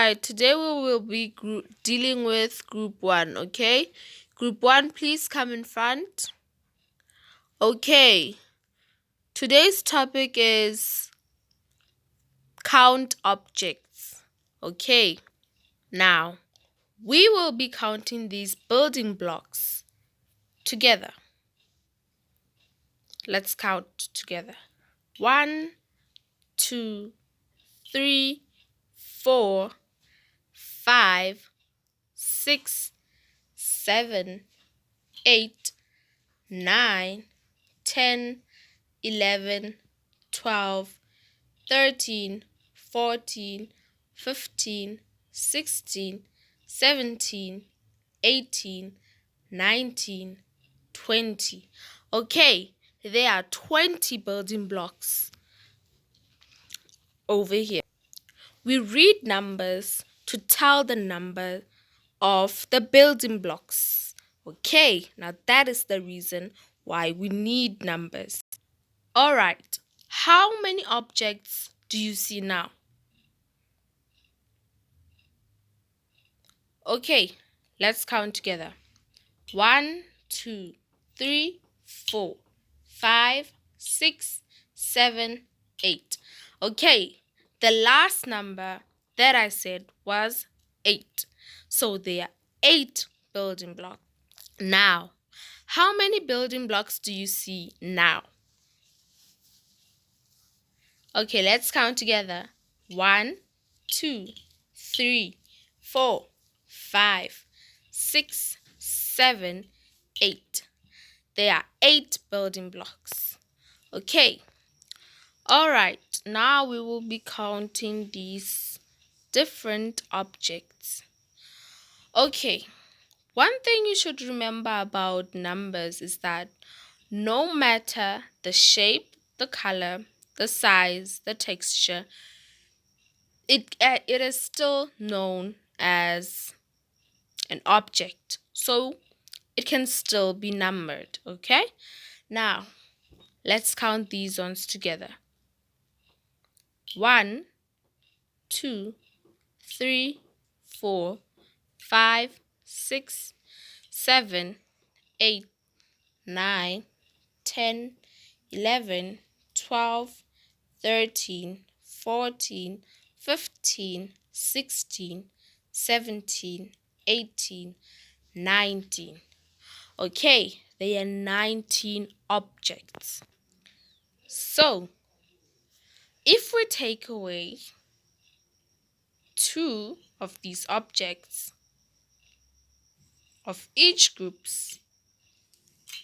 Alright, today we will be dealing with Group 1, okay? Group 1, please come in front. Okay, today's topic is count objects. Okay, now we will be counting these building blocks together. Let's count together. 1, 2, 3, 4, 5, 6, 7, 8, 9, 10, 11, 12, 13, 14, 15, 16, 17, 18, 19, 20. Okay, there are 20 building blocks over here. We read numbers to tell the number of the building blocks. Okay, now that is the reason why we need numbers. Alright, how many objects do you see now? Okay, let's count together. 1, 2, 3, 4, 5, 6, 7, 8. Okay, the last number that I said was 8. So there are 8 building blocks. Now, how many building blocks do you see now? Okay, let's count together. 1, 2, 3, 4, 5, 6, 7, 8. There are 8 building blocks. Okay. Alright, now we will be counting these different objects. Okay. One thing you should remember about numbers is that no matter the shape, the color, the size, the texture, it is still known as an object. So it can still be numbered, okay? Now, let's count these ones together. 1, 2, 3, 4, 5, 6, 7, 8, 9, 10, 11, 12, 13, 14, 15, 16, 17, 18, 19. Okay, there are 19 objects. So, if we take away 2 of these objects of each groups,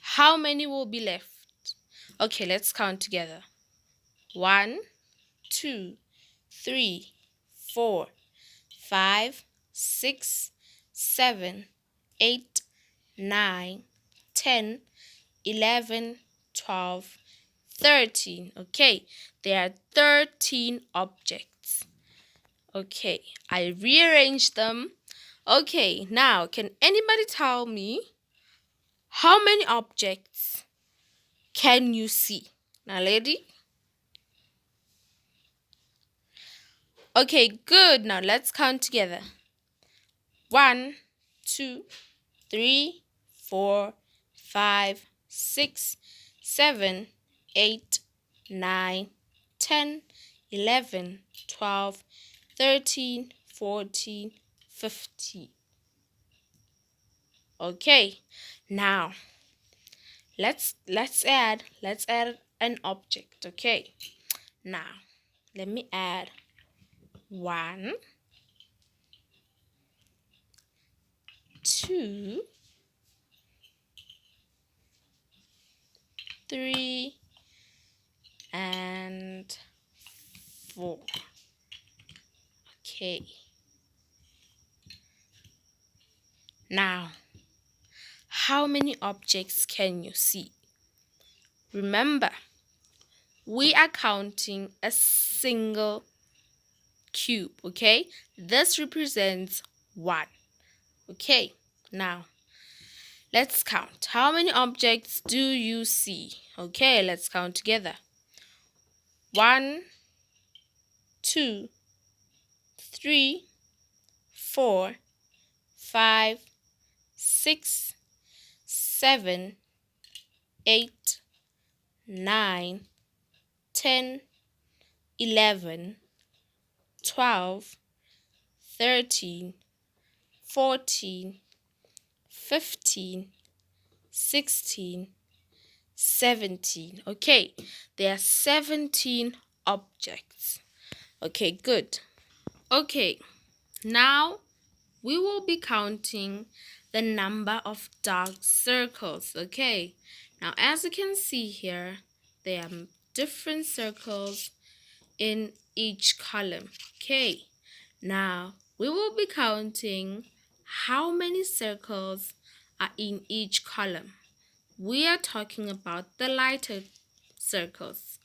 how many will be left? Okay, let's count together. 1, 2, 3, 4, 5, 6, 7, 8, 9, 10, 11, 12, 13. Okay, there are 13 objects. Okay, I rearranged them. Okay, now can anybody tell me how many objects can you see? Now, lady. Okay, good. Now let's count together. 1, 2, 3, 4, 5, 6, 7, 8, 9, 10, 11, 12, 13, 14, 15. Okay, now let's add an object. Okay, now let me add 1, 2, 3, and 4. Okay, now how many objects can you see? Remember, we are counting a single cube. Okay, this represents 1. Okay, now let's count. How many objects do you see? Okay, let's count together. 1, 2, 3, 4, 5, 6, 7, 8, 9, 10, 11, 12, 13, 14, 15, 16, 17. Okay, there are 17 objects. Okay, good. Okay, now we will be counting the number of dark circles. Okay, now as you can see here, there are different circles in each column. Okay, now we will be counting how many circles are in each column. We are talking about the lighter circles.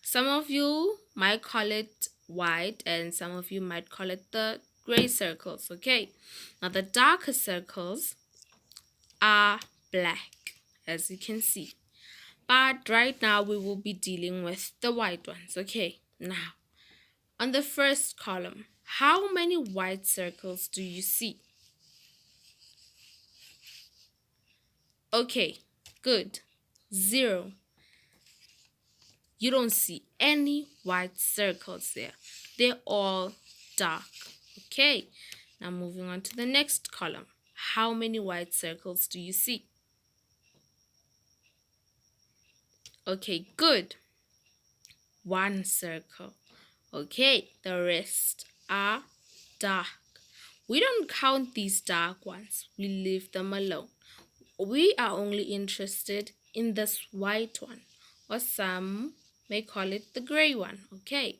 Some of you might call it white and some of you might call it the gray circles. Okay, now the darker circles are black, as you can see. But right now we will be dealing with the white ones. Okay, now on the first column, how many white circles do you see? Okay, good. 0. You don't see any white circles there. They're all dark. Okay, now moving on to the next column. How many white circles do you see? Okay, good. 1 circle. Okay, the rest are dark. We don't count these dark ones. We leave them alone. We are only interested in this white one, or some may call it the gray one. Okay,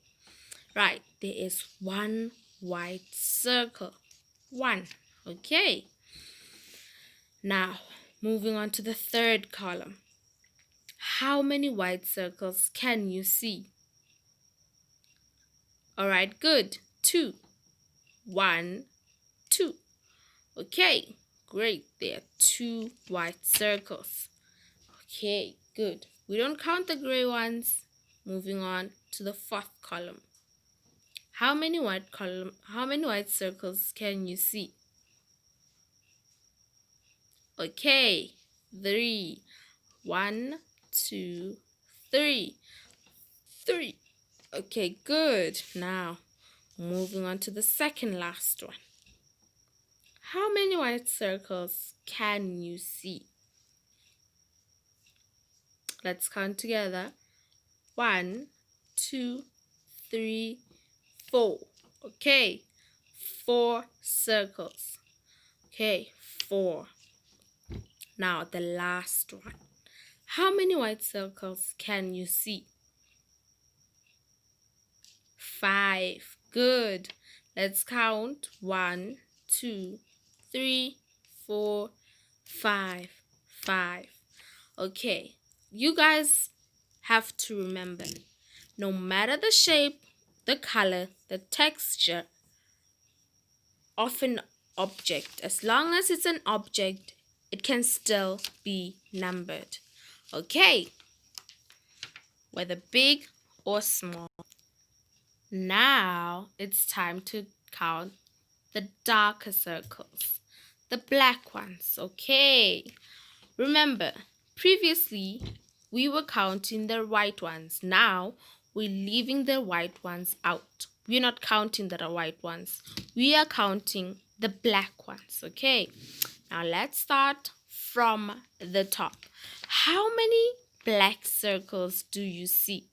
right, there is 1 white circle. 1. Okay, now moving on to the third column. How many white circles can you see? All right, good. 2. 1, 2. Okay, great. There are 2 white circles. Okay, good. We don't count the gray ones. Moving on to the fourth column. How many white circles can you see? Okay, 3. 1, 2, 3. 3. Okay, good. Now, moving on to the second last one. How many white circles can you see? Let's count together. 1, 2, 3, 4. Okay, 4 circles. Okay, 4. Now the last one. How many white circles can you see? 5. Good. Let's count. 1, 2, 3, 4, 5. 5. Okay, you guys have to remember, no matter the shape, the color, the texture of an object, as long as it's an object, it can still be numbered. Okay, whether big or small. Now it's time to count the darker circles, the black ones. Okay, remember, previously we were counting the white ones. Now we're leaving the white ones out. We're not counting the white ones. We are counting the black ones. Okay, now let's start from the top. How many black circles do you see?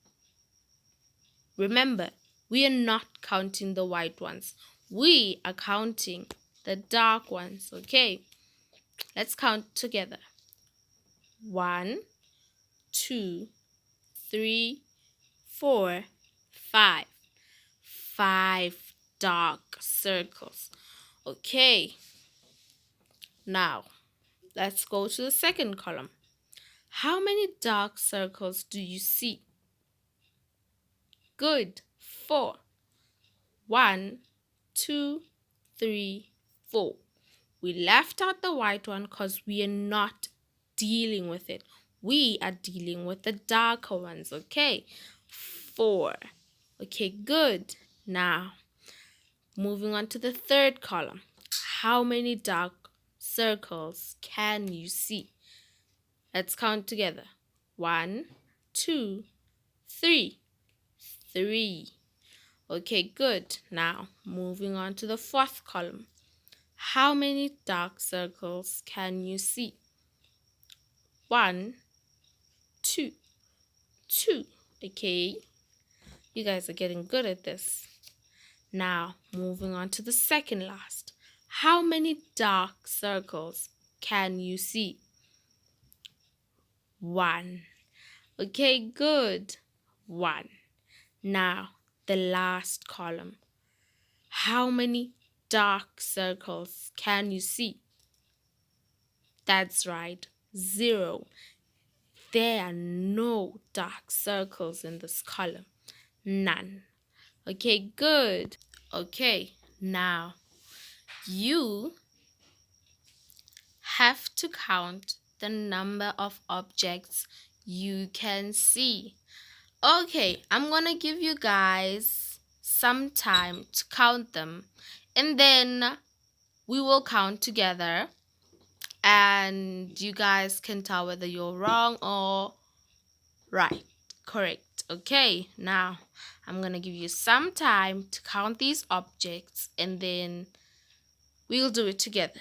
Remember, we are not counting the white ones. We are counting the dark ones. Okay, let's count together. 1, 2, 3, 4, 5. 5 dark circles. Okay, now let's go to the second column. How many dark circles do you see? Good. 4. 1, 2, 3, 4. We left out the white one because we are not dealing with it. We are dealing with the darker ones. Okay, 4. Okay, good. Now moving on to the third column. how many dark circles can you see? Let's count together. 1, 2, 3. 3. Okay, good. Now, moving on to the fourth column. How many dark circles can you see? 1, 2, 2. Okay, you guys are getting good at this. Now, moving on to the second last. How many dark circles can you see? 1. Okay, good. 1. Now, the last column. How many dark circles can you see? That's right, 0. There are no dark circles in this column. None. Okay, good. Okay, now you have to count the number of objects you can see. Okay, I'm gonna give you guys some time to count them, and then we will count together and you guys can tell whether you're wrong or right. Correct. Okay, now I'm gonna give you some time to count these objects and then we'll do it together.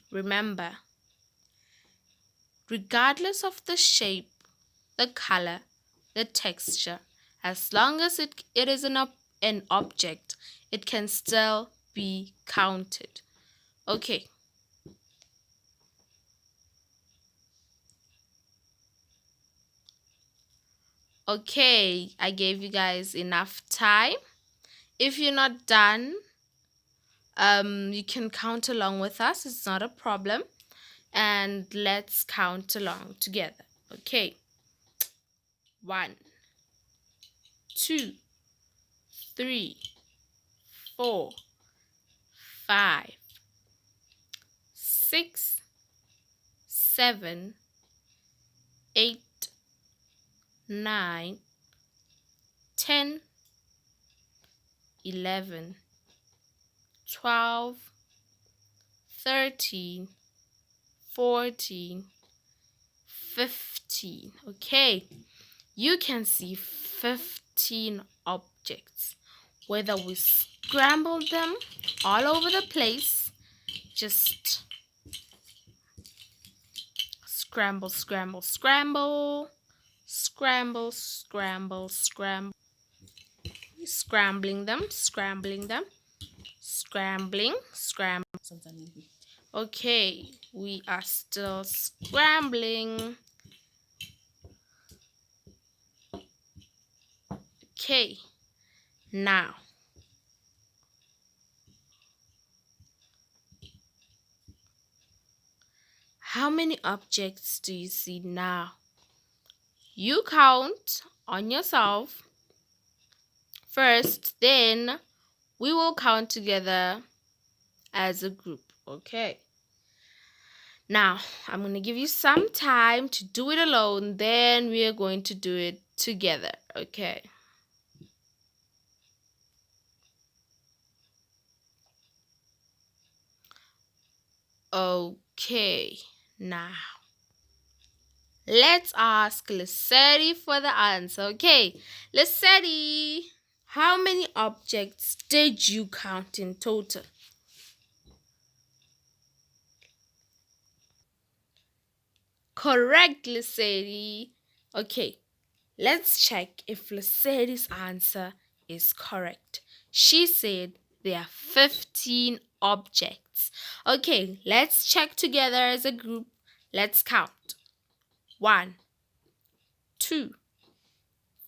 Remember, regardless of the shape, the color, the texture, as long as it is an object, it can still be counted. Okay. Okay, I gave you guys enough time. If you're not done, you can count along with us. It's not a problem. And let's count along together. Okay. 1, 2, 3, 4, 5, 6, 7, 8, 9, 10, 11, 12, 13, 14, 15. Okay, you can see 15 objects. Whether we scramble them all over the place, just scramble, scramble, scramble, scramble, scramble, scramble, scrambling them, scrambling, scramble. Okay, we are still scrambling. Okay, now how many objects do you see now? You count on yourself first, then we will count together as a group. Okay. Now, I'm going to give you some time to do it alone, then we are going to do it together. Okay. Okay, now let's ask Lissetti for the answer. Okay, Lissetti, how many objects did you count in total? Correct, Lissetti. Okay, let's check if Lissetti's answer is correct. She said there are 15 objects. Okay, let's check together as a group. Let's count. 1, 2,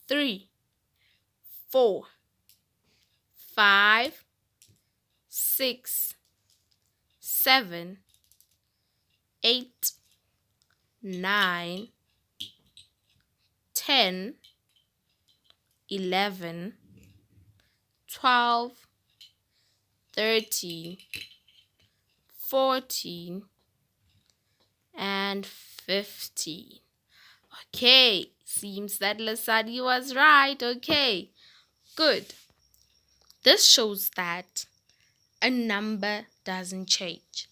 3, 4, 5, 6, 7, 8, 9, 10, 11, 12, 13, 14, and 15. Okay, Seems that Lesadi was right. Okay, good. This shows that a number doesn't change.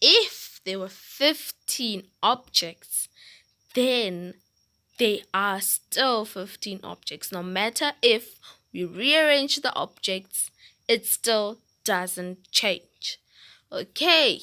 If there were 15 objects, then they are still 15 objects. No matter if we rearrange the objects, it still doesn't change. Okay,